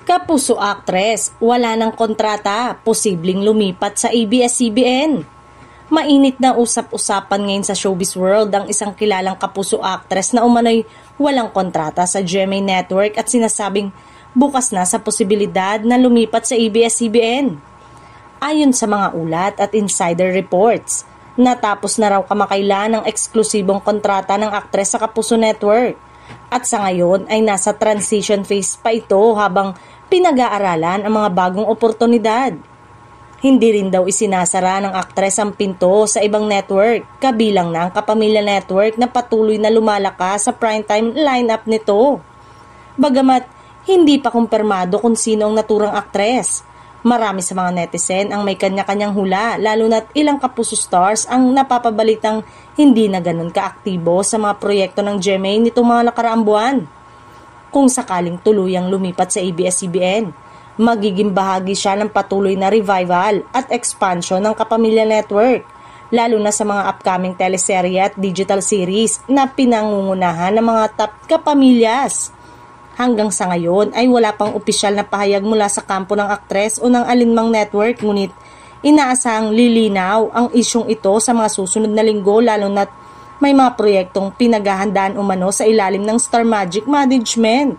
Kapuso actress, wala ng kontrata, posibleng lumipat sa ABS-CBN. Mainit na usap-usapan ngayon sa showbiz world ang isang kilalang kapuso actress na umano'y walang kontrata sa GMA Network at sinasabing bukas na sa posibilidad na lumipat sa ABS-CBN. Ayon sa mga ulat at insider reports, natapos na raw kamakailan ang eksklusibong kontrata ng aktres sa Kapuso Network. At sa ngayon ay nasa transition phase pa ito habang pinag-aaralan ang mga bagong oportunidad. Hindi rin daw isinasara ng aktres ang pinto sa ibang network, kabilang na ang Kapamilya Network na patuloy na lumalakas sa primetime lineup nito. Bagamat hindi pa kumpirmado kung sino ang naturang aktres, marami sa mga netizen ang may kanya-kanyang hula, lalo na't ilang kapuso stars ang napapabalitang hindi na ganun kaaktibo sa mga proyekto ng GMA nitong mga nakaraang buwan. Kung sakaling tuluyang lumipat sa ABS-CBN, magiging bahagi siya ng patuloy na revival at expansion ng Kapamilya Network, lalo na sa mga upcoming teleserye at digital series na pinangungunahan ng mga top kapamilyas. Hanggang sa ngayon ay wala pang opisyal na pahayag mula sa kampo ng aktres o ng alinmang network, ngunit inaasahang lilinaw ang isyong ito sa mga susunod na linggo, lalo na't may mga proyektong pinaghahandaan umano sa ilalim ng Star Magic Management.